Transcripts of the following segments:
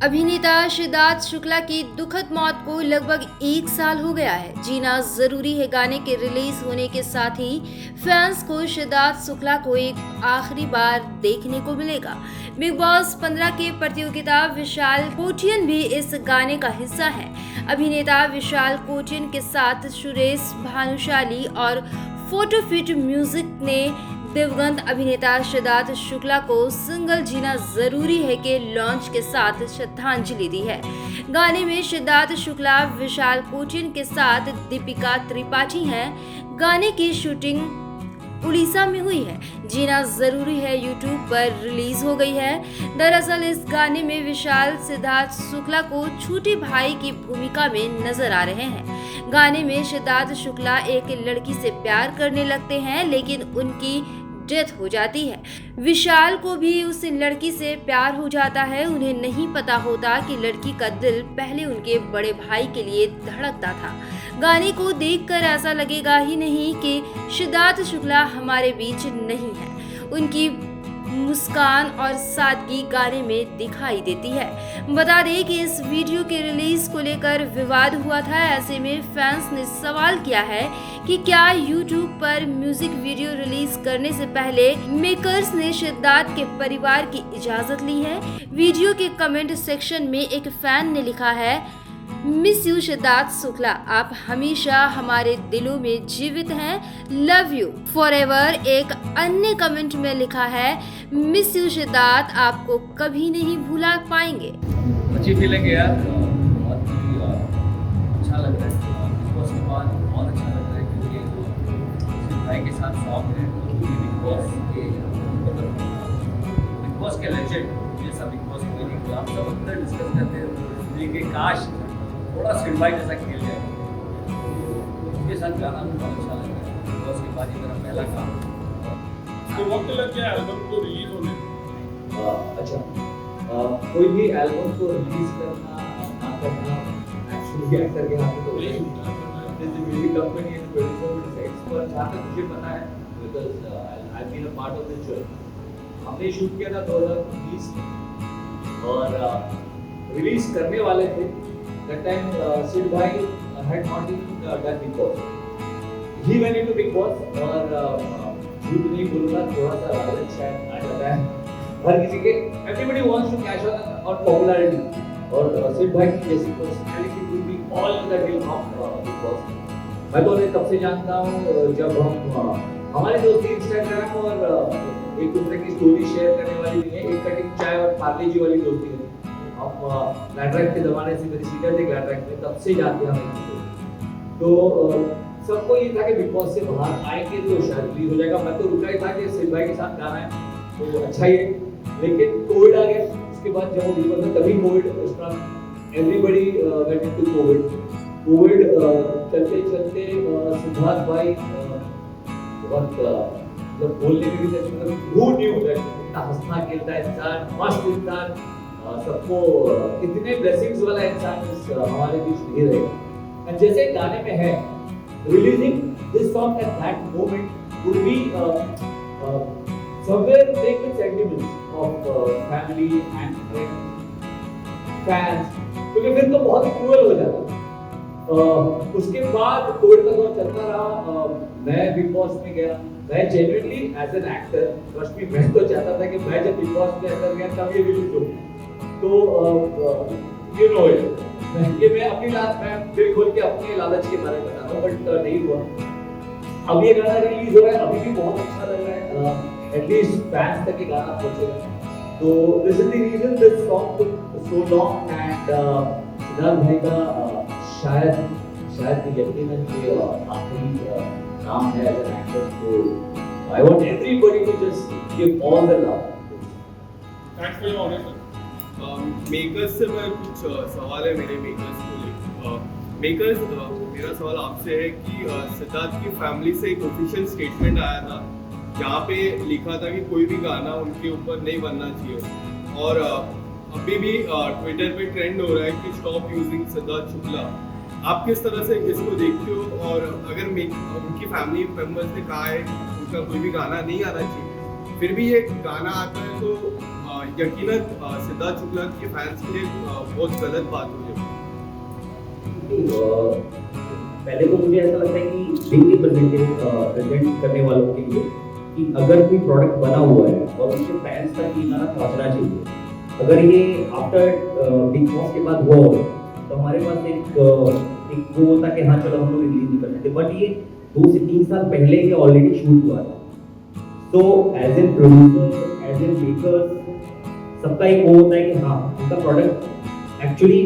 अभिनेता सिद्धार्थ शुक्ला की दुखद मौत को लगभग 1 साल हो गया है। जीना जरूरी है गाने के रिलीज होने के साथ ही फैंस को सिद्धार्थ शुक्ला को एक आखिरी बार देखने को मिलेगा। बिग बॉस 15 के प्रतियोगिता विशाल कोटियन भी इस गाने का हिस्सा है। अभिनेता विशाल कोटियन के साथ सुरेश भानुशाली और फोटोफिट म्यूजिक ने दिवंगत अभिनेता सिद्धार्थ शुक्ला को सिंगल जीना जरूरी है के लॉन्च के साथ श्रद्धांजलि दी है। गाने में सिद्धार्थ शुक्ला विशाल कोटियन के साथ दीपिका त्रिपाठी हैं। गाने की शूटिंग उड़ीसा में हुई है। जीना जरूरी है यूट्यूब पर रिलीज हो गई है। दरअसल इस गाने में विशाल सिद्धार्थ शुक्ला को छोटे भाई की भूमिका में नजर आ रहे हैं। गाने में सिद्धार्थ शुक्ला एक लड़की से प्यार करने लगते हैं, लेकिन उनकी डेथ हो जाती है। विशाल को भी उस लड़की से प्यार हो जाता है। उन्हें नहीं पता होता कि लड़की का दिल पहले उनके बड़े भाई के लिए धड़कता था। गाने को देखकर ऐसा लगेगा ही नहीं कि सिद्धार्थ शुक्ला हमारे बीच नहीं है। उनकी मुस्कान और सादगी गाने में दिखाई देती है। बता दें कि इस वीडियो के रिलीज को लेकर विवाद हुआ था। ऐसे में फैंस ने सवाल किया है कि क्या YouTube पर म्यूजिक वीडियो रिलीज करने से पहले मेकर्स ने सिद्धार्थ के परिवार की इजाजत ली है। वीडियो के कमेंट सेक्शन में एक फैन ने लिखा है, मिस यू सिद्धार्थ शुक्ला, आप हमेशा हमारे दिलों में जीवित हैं, लव यू फॉर एवर। एक अन्य कमेंट में लिखा है, मिस यू सिद्धार्थ, आपको कभी नहीं भुला पाएंगे। अच्छी फीलिंग है यार, बहुत ही अच्छा लग रहा है। बिग बॉस के बाद बहुत अच्छा लग रहा है क्योंकि भाई के साथ सॉन्ग है। बिग बॉस के लेजेंड जैसा बिग बॉस को नहीं हुआ। हम सब अपना डिस्कस करते हैं कि काश थोड़ा सिड भाई जैसा खेल जाए। उसके साथ गाना बहुत अच्छा लग रहा है। बिग बॉस के बाद ये मेरा पहला काम। तो वक्त लग गया एल्बम को रिलीज होने। कोई भी एल्बम को रिलीज करना ना करना एक्चुअली एक्टर के हाथ में तो नहीं होता। जैसे music company and producer decides, पर जहाँ तक मुझे पता है because I been a part of this journey. हमने शूट किया था 2019 में और रिलीज करने वाले थे। दैट टाइम सिड भाई had not even done Big Boss. He went into Big Boss और झूठ नहीं बोलूँगा, थोड़ा सा लालच शायद आ जाता है हर किसी के। Everybody wants to cash on popularity और सिड भाई की जैसी personality will be all in the deal of Big Boss। मैं तो उन्हें तब से जानता हूँ जब हम हमारी दोस्ती इंस्टाग्राम और एक दूसरे की स्टोरी शेयर करने वाली नहीं है, एक कटिंग चाय और पार्ले जी वाली दोस्ती है। हम ग्लैडरैक के ज़माने से मेरे सीनियर थे ग्लैडरैक में, तब से जानते हैं हम। तो सबको ये था कि बिग बॉस से बाहर आएंगे तो शायद रिलीज हो जाएगा। मैं तो रुका ही था कि सिड भाई के साथ गाना है तो अच्छा ही है, लेकिन कोविड आ गया। उसके बाद जब वो बिग बॉस में तभी Covid start, everybody went into Covid चलते चलते सिद्धार्थ भाई बहुत जब बोलने में भी हू न्यू दैट इतना हंसना खेलता इंसान, मस्त इंसान, सबको इतने ब्लेसिंग्स वाला इंसान हमारे बीच नहीं रहेगा। जैसे गाने में है, releasing this song at that moment would be somewhere take with sentiments of family and friends, fans, क्योंकि फिर तो बहुत ही क्रूअल हो जाता। उसके बाद कोविड का दौर चलता रहा। मैं बिग बॉस में गया। मैं genuinely as an actor, trust me, मैं तो चाहता था कि मैं जब बिग बॉस में अंदर गया तब ये रिलीज हो। तो यू नो इट, ये मैं अपनी मैं दिल खोल के अपने लालच के बारे में बताता हूँ, बट नहीं हुआ। अब ये गाना रिलीज हो रहा है, अभी भी बहुत अच्छा लग रहा है। एटलीस्ट फैंस तक ये गाना पहुंचेगा। तो this is the reason this song took so long and Siddharth भाई का शायद यकीनन ये आखिरी काम है एज एन एक्टर। तो I want everybody to just give all the love. Thanks for your honest. Makers से मैं कुछ सवाल है मेरे मेकर्स को लेकर। मेकर्स, मेरा सवाल आपसे है कि सिद्धार्थ की फैमिली से एक ऑफिशियल स्टेटमेंट आया था जहाँ पे लिखा था कि कोई भी गाना उनके ऊपर नहीं बनना चाहिए, और अभी भी ट्विटर पे ट्रेंड हो रहा है कि स्टॉप यूजिंग सिद्धार्थ शुक्ला। आप किस तरह से इसको देखते हो? और अगर उनकी फैमिली मेम्बर्स ने कहा है उनका कोई भी गाना नहीं आना चाहिए, फिर भी ये गाना आता है तो यकीनन सिद्धार्थ शुक्ला के फैंस के लिए बहुत गलत बात हुई है। पहले तो मुझे ऐसा लगता है कि बिग प्रेजेंट करने वालों के लिए कि अगर कोई प्रोडक्ट बना हुआ है और उसके फैंस तक ये गाना पहुंचना चाहिए। अगर ये आफ्टर बिग बॉस के बाद हुआ होगा तो हमारे पास एक वो होता कि हाँ चलो हम लोग रिलीज नहीं कर सकते, बट ये 2 से 3 साल पहले ये ऑलरेडी शूट हुआ था। तो as a producer, as a maker, सबका एक वो होता है कि हाँ उनका प्रोडक्ट एक्चुअली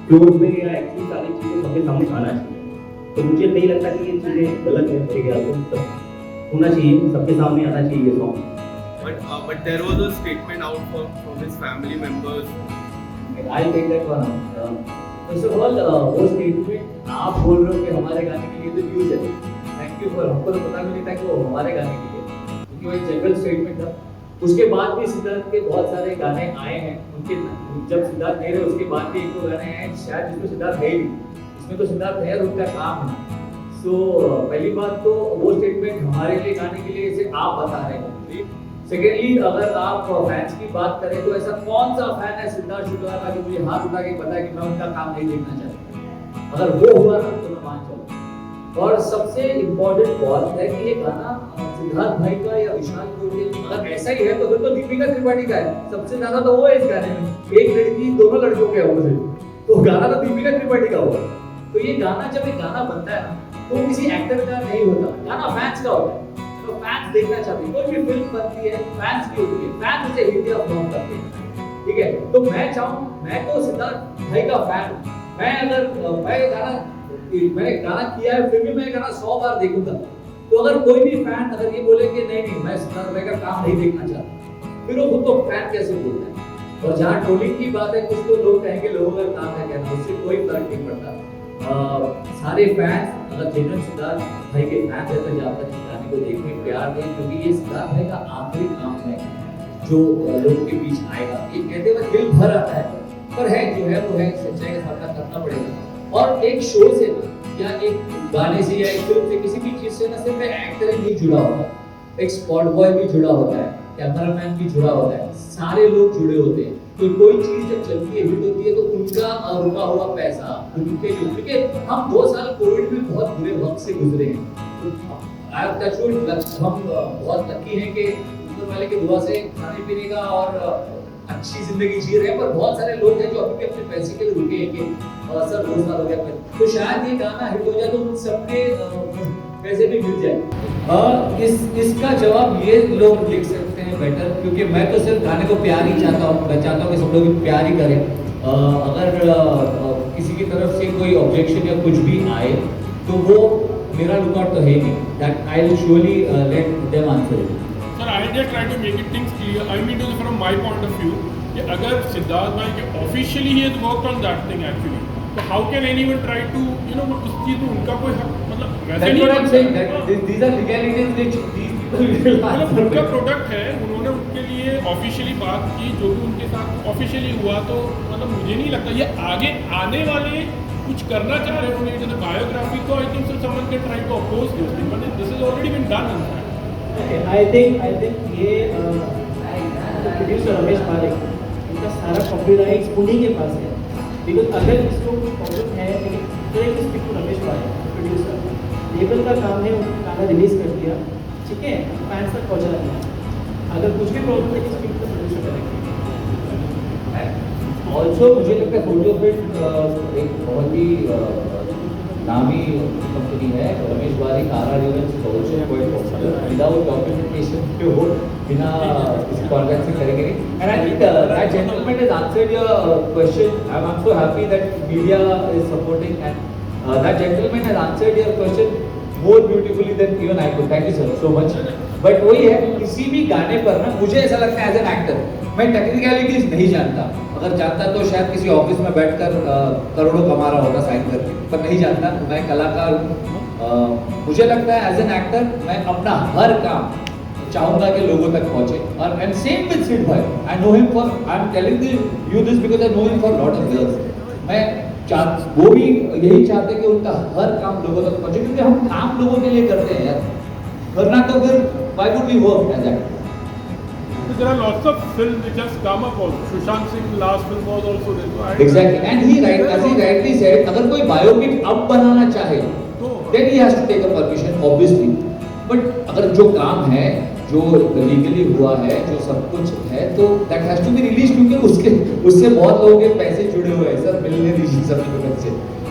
फ्लोर पे या एक्चुअली सारी चीज़ें सबके सामने आना चाहिए। तो मुझे नहीं लगता कि ये चीज़ें गलत है, मेरे ख्याल से सब होना चाहिए, सबके सामने आना चाहिए ये song. But there was a statement out from his family members. I'll take that one. First of all, वो स्टेटमेंट आप बोल रहे हो कि हमारे गाने के लिए तो व्यूज है। थैंक यू फॉर, हमको तो पता भी नहीं था कि वो हमारे गाने के लिए, क्योंकि वो एक जनरल स्टेटमेंट था। उसके बाद भी सिद्धार्थ के बहुत सारे गाने आए हैं, उनके जब सिद्धार्थ नहीं रहे उसके बाद भी 1-2 गाने आए हैं शायद जिसमें सिद्धार्थ है ही, इसमें तो सिद्धार्थ है और उनका काम है। सो पहली बात तो वो स्टेटमेंट हमारे लिए गाने के लिए इसे आप बता रहे हैं। सेकेंडली, अगर आप फैंस की बात करें तो ऐसा कौन सा फैन है सिद्धार्थ शुक्ला का जो मुझे हाथ उठा के पता है कि मैं उनका काम नहीं देखना चाहता? अगर वो हुआ ना तो मैं मान चलूँ। और सबसे इम्पोर्टेंट बात है कि ये गाना सिद्धार्थ भाई का या विशाल कोटे, अगर ऐसा ही है तो फिर तो दीपिका त्रिपाठी का है। सबसे ज्यादा तो वो है इस गाने में, एक लड़की दोनों लड़कों के अपोजिट, तो गाना तो दीपिका त्रिपाठी का होगा। तो ये गाना जब एक गाना बनता है तो किसी एक्टर का नहीं होता, गाना फैंस का होता है। तो फैंस देखना चाहते हैं, कोई भी फिल्म बनती है फैंस की होती है, फैंस उसे हिट या फ्लॉप करते हैं, ठीक है। तो मैं चाहूँ, मैं तो सिद्धार्थ भाई का फैन हूँ। मैंने गाना किया है फिर भी मैं गाना 100 बार देखूंगा। तो अगर कोई भी फैन अगर ये बोले कि नहीं मैं सिद्धार्थ भाई का काम नहीं देखना चाहता, फिर वो खुद तो फैन कैसे बोलता है? और जहाँ ट्रोलिंग की बात है, कुछ तो लोग कहेंगे लोगों का काम है कहना, उससे कोई फर्क नहीं पड़ता। सारे फैंस अगर जेन्युइन सिद्धार्थ भाई के फैंस है तो जाकर इस गाने को देखने प्यार दें, क्योंकि ये सिद्धार्थ भाई का आखिरी काम है जो लोगों के बीच आएगा। ये कहते हुए दिल भर आता है, पर है जो है वो है, सच्चाई का सामना करना पड़ेगा। और एक शो से या एक गाने से या एक फिल्म से, किसी भी चीज से ना सिर्फ एक्टर ही नहीं जुड़ा होता, एक स्पॉट बॉय भी जुड़ा होता है, कैमरामैन भी जुड़ा होता है, सारे लोग जुड़े होते हैं। तो कोई चीज जब चलती है, हिट होती है, तो उनका रुका हुआ पैसा उनके लिए, क्योंकि हम 2 साल कोविड में बहुत बुरे वक्त से गुजरे हैं। हम बहुत लकी हैं कि ऊपर वाले की दुआ से खाने पीने का और अच्छी जिंदगी जी रहे हैं, पर बहुत सारे लोग हैं जो अभी भी अपने पैसे के लिए रुके हैं कि सर 2 साल हो गया। तो शायद ये गाना हिट हो जाए तो उन सबके पैसे भी मिल जाए। इसका जवाब ये लोग लिख सकते हैं बेटर, क्योंकि मैं तो सिर्फ गाने को प्यार ही चाहता हूँ। मैं चाहता हूँ कि सब लोग प्यार ही करें। अगर किसी की तरफ से कोई ऑब्जेक्शन या कुछ भी आए तो वो मेरा लुकआउट तो है नहीं, that I will surely let them answer it. Sir, I just try to make it things clear. I mean, from my point of view, कि अगर सिद्धार्थ भाई के officially he has worked on that thing actually, तो how can anyone try to उस चीज में उनका कोई हक, मतलब वैसे नहीं That's what I'm saying, that these are legalities which these people will मतलब उनका प्रोडक्ट है, उन्होंने उनके लिए ऑफिशियली बात की, जो भी उनके साथ ऑफिशियली हुआ, तो मतलब मुझे नहीं लगता ये आगे आने वाले कुछ करना चाह रहे होंगे जैसे बायोग्राफी, तो I think so someone can try to oppose this thing, but this is already been done in fact. I think ये प्रोड्यूसर रमेश पारेख, इनका सारा कॉपीराइट उन्हीं के पास है। बिकॉज अगर इसको कुछ प्रॉब्लम है तो एक speak to Ramesh Parekh producer, label का काम है उन्होंने गाना रिलीज कर दिया, ठीक है, फैंस तक पहुँचा दिया। अगर कुछ भी प्रॉब्लम है स्पीक टू प्रोड्यूसर करेंगे। ऑल्सो मुझे लगता है फोटोफिट एक बहुत ही नामी कंपनी है। Ramesh Parekh RR Events is also quite popular. Without documentation पे हो, बिना किसी कॉन्ट्रैक्ट से करेंगे नहीं। And I think that gentleman has answered your question. I'm so happy that media is supporting, and that gentleman has answered your question more beautifully than even I could. Thank you sir so much. But वही है, किसी भी गाने पर ना मुझे ऐसा लगता है एज एन एक्टर मैं टेक्निकलिटीज नहीं जानता। अगर जानता तो शायद किसी ऑफिस में बैठकर करोड़ों कमा रहा होगा साइन करके, पर नहीं जानता। मैं कलाकार हूँ। मुझे लगता है एज एन एक्टर मैं अपना हर काम चाहूंगा कि लोगों तक पहुंचे। और एंड सेम विद सिड भाई, I know him for, I am telling you this because I know him for lot of years. मैं वो भी यही चाहते कि उनका हर काम लोगों तक पहुंचे, क्योंकि हम काम लोगों के लिए करते हैं यार, वरना तो फिर why would we work as actor. There are lots of films which has come up also. Sushant Singh last film was also there. So I- Exactly. And as he rightly said, अगर कोई biopic अब बनाना चाहे, then he has to take a permission, obviously. But अगर जो काम है, जो legally हुआ है, जो सब कुछ है, तो that has to be released क्योंकि उससे बहुत लोगों के पैसे जुड़े हुए हैं सर, मिलने दीजिए सभी लोगों से.